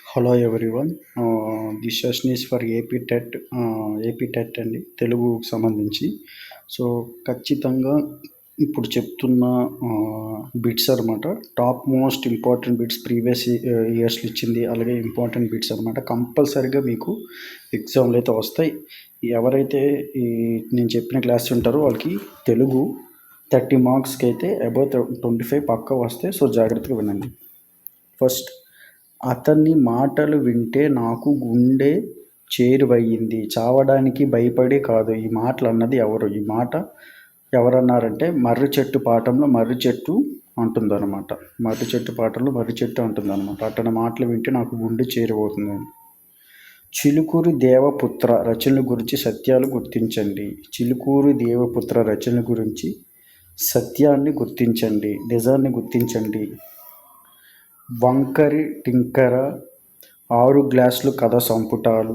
Hello everyone. This session is for AP TET అండి, తెలుగుకు సంబంధించి. సో ఖచ్చితంగా ఇప్పుడు చెప్తున్న బిట్స్ అనమాట, top most important bits previous ఇయర్స్లో ఇచ్చింది, అలాగే ఇంపార్టెంట్ బిట్స్ అనమాట. కంపల్సరీగా మీకు ఎగ్జామ్లు అయితే వస్తాయి. ఎవరైతే నేను చెప్పిన క్లాస్ ఉంటారో వాళ్ళకి తెలుగు 30 మార్క్స్కి అయితే అబౌవ్ 25 పక్కా వస్తాయి. సో జాగ్రత్తగా వినండి. ఫస్ట్, అతని మాటలు వింటే నాకు గుండె చేరువయ్యింది, చావడానికి భయపడి కాదు. ఈ మాటలు అన్నది ఎవరు? ఈ మాట ఎవరన్నారంటే మర్రి చెట్టు పాఠంలో మర్రి చెట్టు అంటుందన్నమాట. మర్రి చెట్టు పాఠంలో మర్రి చెట్టు అంటుందన్నమాట. అతని మాటలు వింటే నాకు గుండె చేరువవుతుంది. చిలుకూరి దేవపుత్ర రచనల గురించి సత్యాలు గుర్తించండి. చిలుకూరి దేవపుత్ర రచనల గురించి సత్యాన్ని గుర్తించండి, నిజాన్ని గుర్తించండి. వంకరి టింకర 6 గ్లాసులు కథ సంపుటాలు,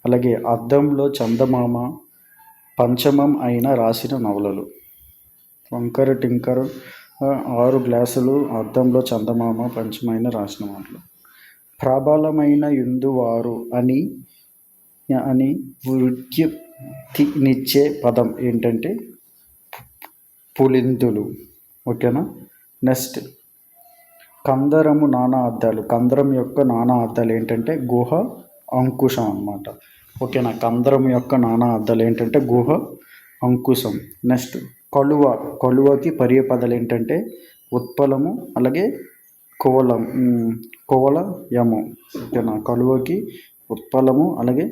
అలాగే అద్దంలో చందమామ, పంచమం అయిన రాసిన నవలలు. వంకరి టింకర 6 గ్లాసులు, అద్దంలో చందమామ, పంచమైన రాసిన నవలలు. ప్రబలమైన యుందువారు అని అని వృత్తినిచ్చే పదం ఏంటంటే పులిందులు. ఓకేనా. నెక్స్ట్, కందరము నానా అర్థాలు. కందరం యొక్క నానా అర్థాలు ఏంటంటే గుహ, అంకుశం అన్నమాట. ఓకేనా. కందరం యొక్క నానా అర్థాలు ఏంటంటే గుహ, అంకుశం. నెక్స్ట్, కలువ. కలువకి పర్యాయపదాలు ఏంటంటే ఉత్పలము, అలాగే కువలయము. ఓకేనా. కలువకి ఉత్పలము, అలాగే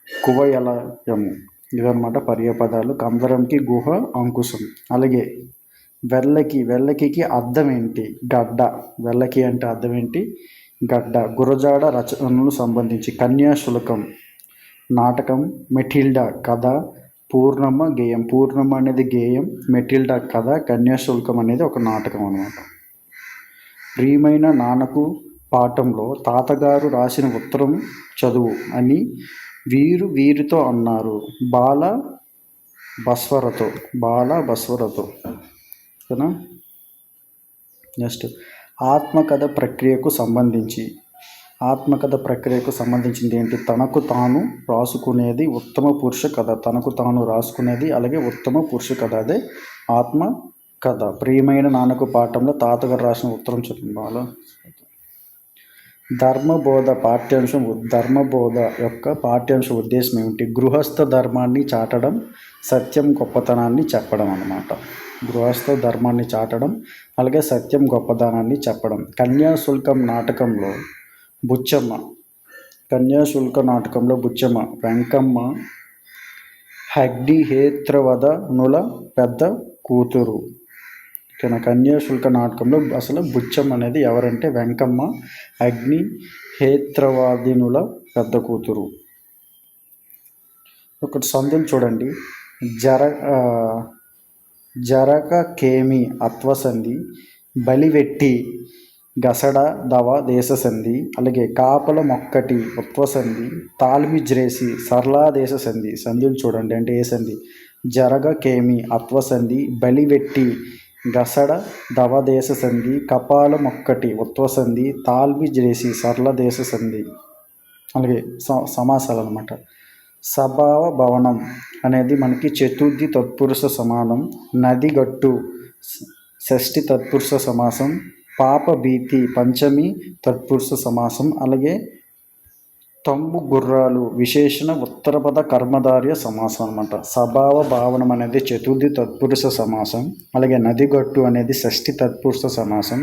కువలయము, ఇదన్నమాట పర్యాయపదాలు. కందరంకి గుహ, అంకుశం. అలాగే వెల్లకికి అర్థం ఏంటి? గడ్డ. వెల్లకి అంటే అర్థం ఏంటి? గడ్డ. గురజాడ రచనలు సంబంధించి కన్యాశుల్కం నాటకం, మెటిల్డా కథ, పూర్ణమ్మ గేయం. పూర్ణమ్మ అనేది గేయం, మెటిల్డా కథ, కన్యాశుల్కం అనేది ఒక నాటకం అన్నమాట. ప్రియమైన నాన్నకు పాఠంలో తాతగారు రాసిన ఉత్తరం చదువు అని వీరితో అన్నారు. బాల బస్వరతో. ఓకేనా. నెక్స్ట్, ఆత్మకథ ప్రక్రియకు సంబంధించింది ఏంటి? తనకు తాను రాసుకునేది ఉత్తమ పురుష కథ. తనకు తాను రాసుకునేది, అలాగే ఉత్తమ పురుష కథ, అదే ఆత్మకథ. ప్రియమైన నాన్నకు పాఠంలో తాతగారు రాసిన ఉత్తరం చదువు. ధర్మబోధ యొక్క పాఠ్యాంశ ఉద్దేశం ఏమిటి? గృహస్థ ధర్మాన్ని చాటడం, సత్యం గొప్పతనాన్ని చెప్పడం అన్నమాట. గృహస్థ ధర్మాన్ని చాటడం, అలాగే సత్యం గొప్పతనాన్ని చెప్పడం. కన్యాశుల్కం నాటకంలో బుచ్చమ్మ వెంకమ్మ అగ్నిహోత్రవదనుల పెద్ద కూతురు. కన్యాశుల్క నాటకంలో అసలు బుచ్చమ్మ అనేది ఎవరంటే వెంకమ్మ అగ్నిహోత్రవదనుల పెద్ద కూతురు. ఒకటి సందులు చూడండి. జరకకేమి అత్వసంధి, బలివెట్టి గసడ దవ దేశ సంధి, అలాగే కాపల మొక్కటి ఉత్వసంధి, తాల్మిజ్రేసి సరళా దేశ సంధి. సంధులు చూడండి అంటే ఏ సంధి? జరగకేమి అత్వసంధి, బలివెట్టి గసడ దవ దేశ సంధి, కపాల మొక్కటి ఉత్వసంధి, తాల్మిజ్రేసి సరళ దేశ సంధి. అలాగే సమాసాలు అన్నమాట. సభావ భవనం అనేది మనకి చతుర్థి తత్పురుష సమానం. నదిగట్టు షష్ఠి తత్పురుష సమాసం. పాపభీతి పంచమి తత్పురుష సమాసం. అలాగే తంబు గుర్రాలు విశేషణ ఉత్తరపద కర్మధార్య సమాసం అనమాట. సభావ భావనం అనేది చతుర్థి తత్పురుష సమాసం, అలాగే నదిగట్టు అనేది షష్ఠి తత్పురుష సమాసం.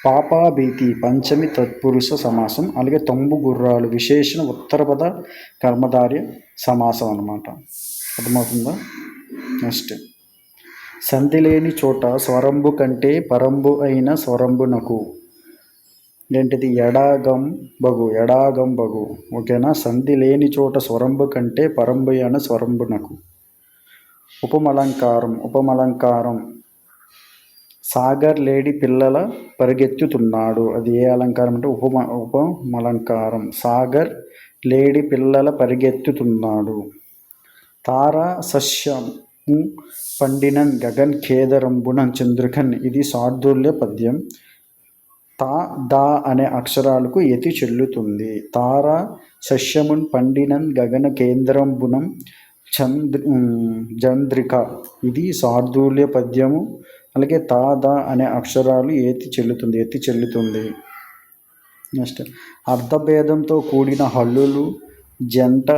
పాపాభీతి పంచమి తత్పురుష సమాసం, అలాగే తంబు గుర్రాలు విశేషణ ఉత్తరపద కర్మధార్య సమాసం అన్నమాట. అర్థమవుతుందా? నెక్స్ట్, సంధి లేని చోట స్వరంబు కంటే పరంబు అయిన స్వరంబునకు ఏంటిది? ఎడాగంబగు. ఓకేనా. సంధి లేని చోట స్వరంబు కంటే పరంబు అయిన స్వరంబునకు. ఉపమలంకారం సాగర్ లేడి పిల్లల పరిగెత్తుతున్నాడు. అది ఏ అలంకారం అంటే ఉపమలంకారం. సాగర్ లేడి పిల్లల పరిగెత్తుతున్నాడు. తారా సస్యము పండినన్ గగన్ ఖేదరంబున చంద్రుకన్. ఇది శార్దూల్య పద్యం. తా దా అనే అక్షరాలకు యతి చెల్లుతుంది. తార సస్యమున్ పండినన్ గగన కేంద్రంబునం జంద్రిక. ఇది శార్దూల్య పద్యము. అలాగే తా దా అనే అక్షరాలు యతి చెల్లుతుంది. నెక్స్ట్ అర్ధభేదంతో కూడిన హల్లులు జంట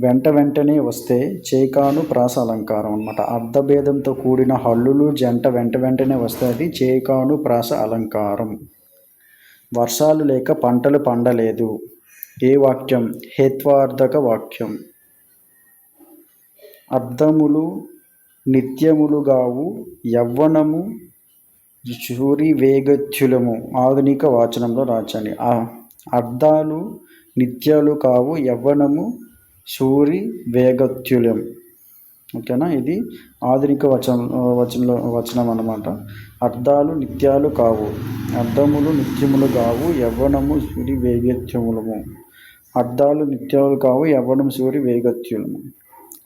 వెంటనే వస్తే చేకాను ప్రాస అలంకారం అన్నమాట. అర్ధభేదంతో కూడిన హల్లులు జంట వెంటనే వస్తే అది చేకాను ప్రాస అలంకారం. వర్షాలు లేక పంటలు పండలేదు. ఏ వాక్యం? హేత్వార్థక వాక్యం. అర్థములు నిత్యములుగావు యవ్వనము శూరివేగత్యులము. ఆధునిక వాచనంలో రాచండి. అర్థాలు నిత్యాలు కావు యవ్వనము శూరివేగత్యులం. ఓకేనా, ఇది ఆధునిక వచనం అన్నమాట. అర్థాలు నిత్యాలు కావు, అర్థములు నిత్యములు కావు, యవ్వనము సూరి వేగత్యములము. అర్థాలు నిత్యాలు కావు, యవ్వనం సూరి వేగత్యులము.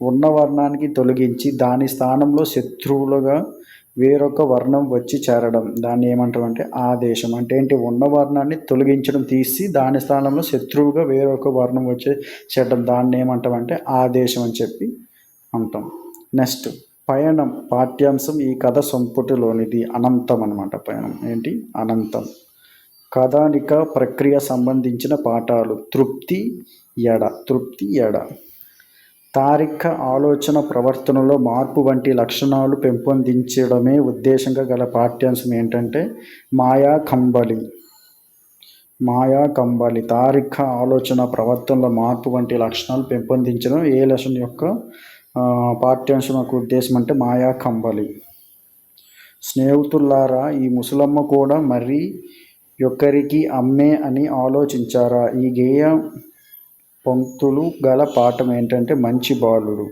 ఉన్న వర్ణానికి తొలగించి దాని స్థానంలో శత్రువులుగా వేరొక వర్ణం వచ్చి చేరడం దాన్ని ఏమంటామంటే ఆదేశం. అంటే ఏంటి? ఉన్న వర్ణాన్ని తొలగించడం, తీసి దాని స్థానంలో శత్రువుగా వేరొక వర్ణం వచ్చి చేరడం దాన్ని ఏమంటామంటే ఆదేశం అని చెప్పి అంటాం. నెక్స్ట్ పయనం పాఠ్యాంశం. ఈ కథ సంపుటిలోనిది అనంతం అన్నమాట. పయనం ఏంటి? అనంతం. కథానిక ప్రక్రియ సంబంధించిన పాఠాలు. తృప్తి ఎడ. తార్కిక ఆలోచన ప్రవర్తనలో మార్పు వంటి లక్షణాలు పెంపొందించడమే ఉద్దేశంగా గల పాఠ్యాంశం ఏంటంటే మాయా కంబళి. తార్కిక ఆలోచన ప్రవర్తనలో మార్పు వంటి లక్షణాలు పెంపొందించడం ఏ లెసన్ యొక్క పాఠ్యాంశం యొక్క ఉద్దేశం అంటే మాయా కంబళి. స్నేహితులారా, ఈ ముసలమ్మ కూడా మరి యొక్కరికి అమ్మే అని ఆలోచించారా? ఈ గేయ పంక్తులు గల పాఠం ఏంటంటే మంచి బాలుడు.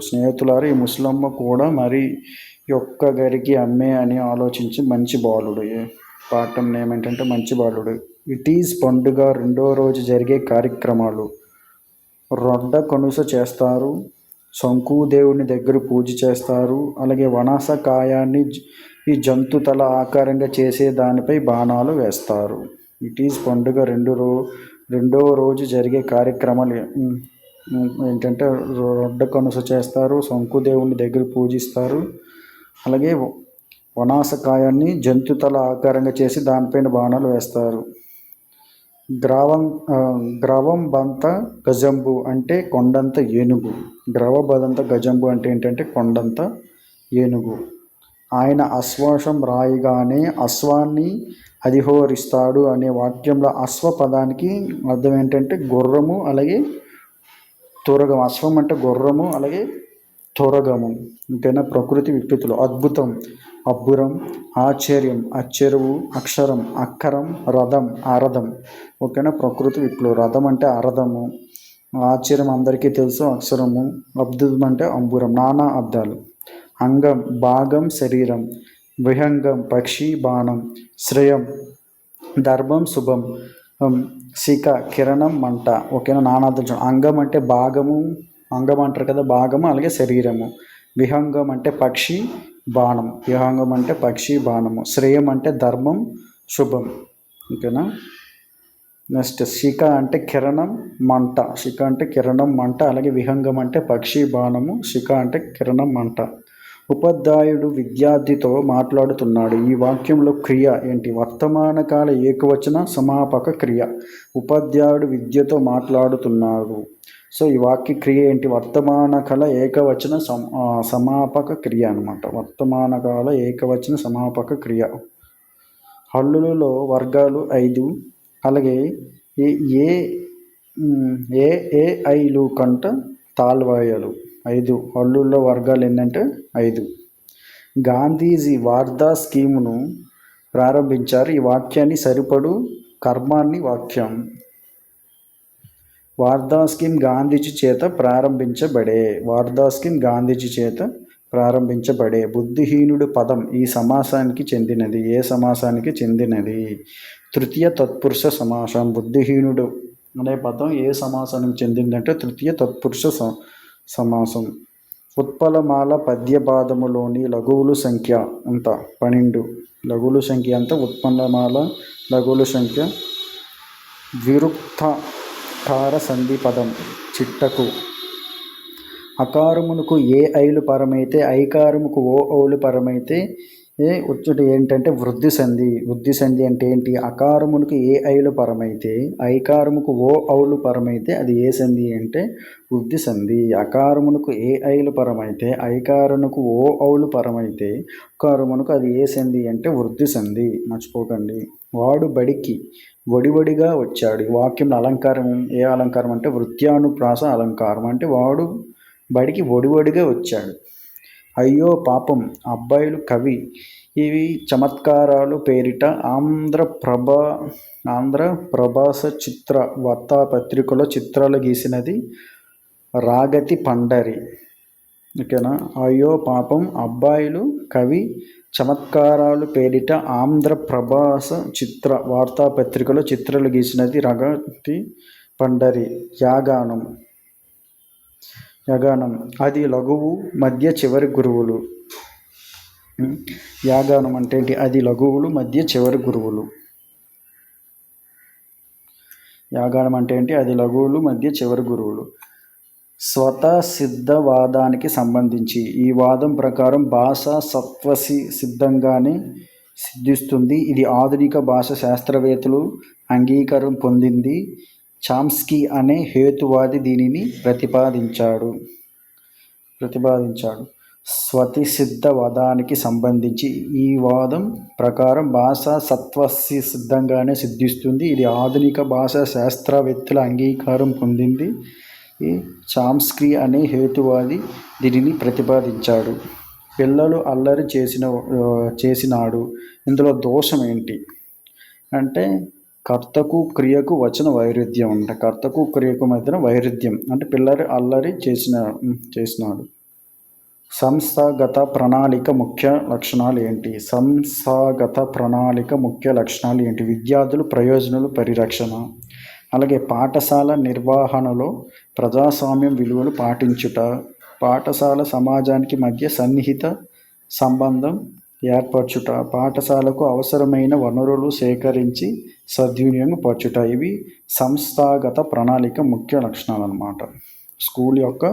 స్నేహితులారా, ఈ ముసలమ్మ కూడా మరి యొక్కరికి అమ్మే అని ఆలోచించి మంచి బాలుడు. పాఠం ఏమిటంటే మంచి బాలుడు. ఇట్ ఈజ్ పండుగ రెండో రోజు జరిగే కార్యక్రమాలు. రొడ్డ కనుస చేస్తారు, శంకుదేవుని దగ్గర పూజ చేస్తారు, అలాగే వనాస కాయాన్ని ఈ జంతు తల ఆకారంగా చేసే దానిపై బాణాలు వేస్తారు. ఇట్ ఈజ్ పండుగ రెండో రోజు జరిగే కార్యక్రమాలు ఏంటంటే రొడ్డ కనుస చేస్తారు, శంకుదేవుని దగ్గర పూజిస్తారు, అలాగే వనాసకాయాన్ని జంతు తల ఆకారంగా చేసి దానిపైన బాణాలు వేస్తారు. గ్రవంబంత గజంబు అంటే కొండంత ఏనుగు. గ్రవబదంత గజంబు అంటే ఏంటంటే కొండంత ఏనుగు. ఆయన అశ్వాసం రాయిగానే అశ్వాన్ని అధిరోహిస్తాడు అనే వాక్యంలో అశ్వ పదానికి అర్థం ఏంటంటే గుర్రము, అలాగే త్వరగము. అశ్వం అంటే గుర్రము, అలాగే త్వరగము. ఇంకైనా ప్రకృతి వికృతులు. అద్భుతం అబ్బురం, ఆశ్చర్యం అచ్చెరువు, అక్షరం అక్కరం, రథం అరథం. ఓకేనా, ప్రకృతి విప్లవం. రథం అంటే అరథము, ఆశ్చర్యం అందరికీ తెలుసు అక్షరము, అద్భుతం అంటే అంబురం. నానా అర్థాలు. అంగం భాగం శరీరం, విహంగం పక్షి బాణం, శ్రేయం దర్భం శుభం, శిఖ కిరణం మంట. ఓకేనా, నానార్థం. అంగం అంటే భాగము, అంగం అంటారు కదా, భాగము, అలాగే శరీరము. విహంగం అంటే పక్షి బాణం, విహంగం అంటే పక్షి బాణము. శ్రేయం అంటే ధర్మం శుభం. ఓకేనా. నెక్స్ట్ శిఖ అంటే కిరణం మంట, శిఖ అంటే కిరణం మంట, అలాగే విహంగం అంటే పక్షి బాణము, శిఖ అంటే కిరణం మంట. ఉపాధ్యాయుడు విద్యార్థితో మాట్లాడుతున్నాడు. ఈ వాక్యంలో క్రియ ఏంటి? వర్తమాన కాల ఏకవచన సమాపక క్రియ. ఉపాధ్యాయుడు విద్యతో మాట్లాడుతున్నాడు. సో ఈ వాక్య క్రియ ఏంటి? వర్తమాన కాల ఏకవచన సమాపక క్రియ అనమాట. వర్తమాన కాల ఏకవచన సమాపక క్రియ. హల్లులలో వర్గాలు 5, అలాగే ఐలు కంట తాల్వాయలు 5. హల్లుల్లో వర్గాలు ఏంటంటే 5. గాంధీజీ వార్ధా స్కీమును ప్రారంభించారు. ఈ వాక్యాన్ని సరిపడు కర్మాన్ని వాక్యం. వార్ధా స్కీమ్ గాంధీజీ చేత ప్రారంభించబడే. బుద్ధిహీనుడు పదం ఈ సమాసానికి చెందినది. ఏ సమాసానికి చెందినది? తృతీయ తత్పురుష సమాసం. బుద్ధిహీనుడు అనే పదం ఏ సమాసానికి చెందిందంటే తృతీయ తత్పురుష సమాసం. ఉత్పలమాల పద్యపాదములోని లఘువుల సంఖ్య ఎంత? 12. లఘువుల సంఖ్య ఎంత? ఉత్పలమాల లఘువుల సంఖ్య. ద్విరుక్తాకార సంధి పదం చిట్టకు. అకారమునకు ఏ ఐలు పరమైతే ఐకారముకు ఓ ఔలు పరమైతే వచ్చుట ఏంటంటే వృద్ధి సంధి. వృద్ధి సంధి అంటే ఏంటి? అకారమునకు ఏ ఐలు పరమైతే ఐకారముకు ఓ ఔలు పరమైతే అది ఏ సంధి అంటే వృద్ధి సంధి. అకారమునకు ఏ ఐలు పరమైతే ఐకారమునకు ఓ ఔలు పరమైతే అకారమునకు అది ఏ సంధి అంటే వృద్ధి సంధి. మర్చిపోకండి. వాడు బడికి వడివడిగా వచ్చాడు. ఈ వాక్యంలో అలంకారం ఏ అలంకారం అంటే వృత్యానుప్రాస అలంకారం. అంటే వాడు బడికి వడివడిగా వచ్చాడు. అయ్యో పాపం అబ్బాయిలు కవి. ఇవి చమత్కారాలు పేరిట ఆంధ్రప్రభాస చిత్ర వార్తాపత్రికలో చిత్రాలు గీసినది రాగతి పండరి. ఓకేనా? అయ్యో పాపం అబ్బాయిలు కవి చమత్కారాలు పేరిట ఆంధ్రప్రభాస చిత్ర వార్తాపత్రికలో చిత్రాలు గీసినది రాగతి పండరి. యాగానం. అది లఘువు మధ్య చివరి గురువులు. యాగానం అంటే ఏంటి? అది లఘువులు మధ్య చివరి గురువులు. యాగానం అంటే ఏంటి? అది లఘువులు మధ్య చివరి గురువులు. స్వతసిద్ధవాదానికి సంబంధించి ఈ వాదం ప్రకారం భాష సిద్ధంగానే సిద్ధిస్తుంది. ఇది ఆధునిక భాషా శాస్త్రవేత్తలు అంగీకారం పొందింది. చామ్స్కీ అనే హేతువాది దీనిని ప్రతిపాదించాడు. స్వతసిద్ధవాదానికి సంబంధించి ఈ వాదం ప్రకారం భాష సిద్ధంగానే సిద్ధిస్తుంది. ఇది ఆధునిక భాషా శాస్త్రవేత్తల అంగీకారం పొందింది. చామ్స్కీ అనే హేతువాది దీనిని ప్రతిపాదించాడు. పిల్లలు అల్లరి చేసినాడు. ఇందులో దోషం ఏంటి అంటే కర్తకు క్రియకు వచన వైరుధ్యం అంట. కర్తకు క్రియకు మధ్యన వైరుధ్యం అంటే పిల్లలు అల్లరి చేసినాడు. సంస్థాగత ప్రణాళిక ముఖ్య లక్షణాలు ఏంటి? సంస్థాగత ప్రణాళిక ముఖ్య లక్షణాలు ఏంటి? విద్యార్థుల ప్రయోజనాలు పరిరక్షణ. అలాగే పాఠశాల నిర్వహణలో ప్రజాస్వామ్యం విలువలు పాటించుట. పాఠశాల సమాజానికి మధ్య సన్నిహిత సంబంధం ఏర్పరచుట. పాఠశాలకు అవసరమైన వనరులు సేకరించి సద్వినియోగపరచుట. ఇవి సంస్థాగత ప్రణాళిక ముఖ్య లక్షణాలు అన్నమాట. స్కూల్ యొక్క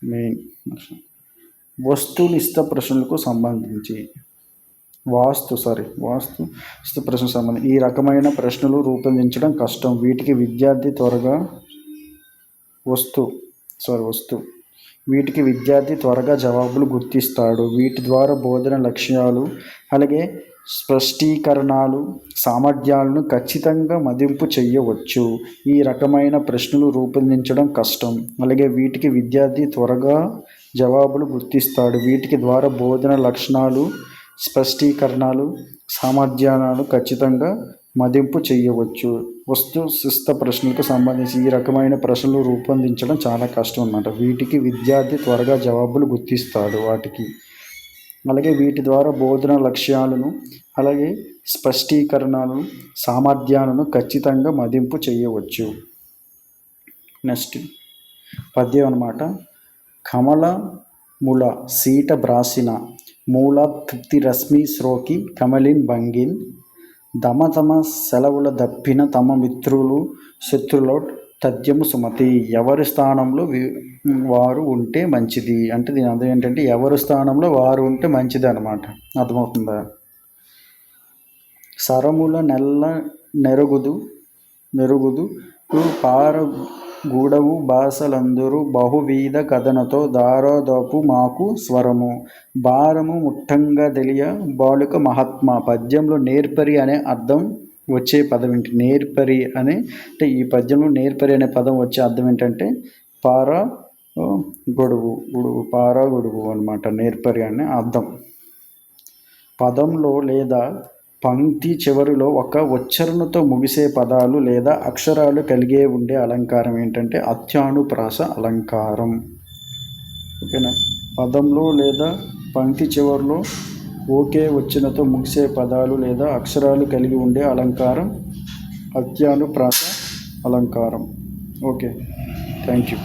మెయిన్ లక్షణం. వస్తునిష్ట ప్రశ్నలకు సంబంధించి వాస్తు ప్రశ్నలకు సంబంధించి ఈ రకమైన ప్రశ్నలు రూపొందించడం కష్టం. వీటికి విద్యార్థి త్వరగా జవాబులు గుర్తిస్తాడు. వీటి ద్వారా బోధన లక్ష్యాలు అలాగే స్పష్టీకరణలు సామర్థ్యాలను ఖచ్చితంగా మదింపు చేయవచ్చు. ఈ రకమైన ప్రశ్నలు రూపొందించడం కష్టం. అలాగే వీటికి విద్యార్థి త్వరగా జవాబులు గుర్తిస్తాడు. వీటికి ద్వారా బోధన లక్ష్యాలు స్పష్టీకరణలు సామర్థ్యాలను ఖచ్చితంగా మదింపు చేయవచ్చు. వస్తునిష్ట ప్రశ్నలకు సంబంధించి ఈ రకమైన ప్రశ్నలు రూపొందించడం చాలా కష్టం అన్నమాట. వీటికి విద్యార్థి త్వరగా జవాబులు గుర్తిస్తాడు వాటికి. అలాగే వీటి ద్వారా బోధన లక్ష్యాలను అలాగే స్పష్టీకరణలు సామర్థ్యాలను ఖచ్చితంగా మదింపు చేయవచ్చు. నెక్స్ట్ పద్యం అన్నమాట. కమలముల సీట బ్రాసిన మూల తృప్తి రశ్మి శ్రోకి కమలిన్ భంగిన్ దమతమ సెలవుల దప్పిన తమ మిత్రులు శత్రులో తథ్యము సుమతి. ఎవరి స్థానంలో వారు ఉంటే మంచిది అంటే దీని అర్థం ఏంటంటే ఎవరి స్థానంలో వారు ఉంటే మంచిది అనమాట. అర్థమవుతుందా? సరముల నెరుగుదు పారగూడవు భాషలందరూ బహువిధ కథనతో దారోదపు మాకు స్వరము భారము ముట్టంగా తెలియ బాలుక మహాత్మ. పద్యంలో నేర్పరి అనే అర్థం వచ్చే పదం ఏంటి? నేర్పరి అంటే ఈ పద్యంలో నేర్పరి అనే పదం వచ్చే అర్థం ఏంటంటే పారగొడుగు అనమాట. నేర్పరి అనే అర్థం. పదంలో లేదా పంక్తి చివరిలో ఒక ఉచ్చారణతో ముగిసే పదాలు లేదా అక్షరాలు కలిగే ఉండే అలంకారం ఏంటంటే అత్యానుప్రాస అలంకారం. ఓకేనా? పదంలో లేదా పంక్తి చివరిలో ఒకే ఉచ్చారణతో ముగిసే పదాలు లేదా అక్షరాలు కలిగి ఉండే అలంకారం అత్యానుప్రాస అలంకారం. Okay, thank you.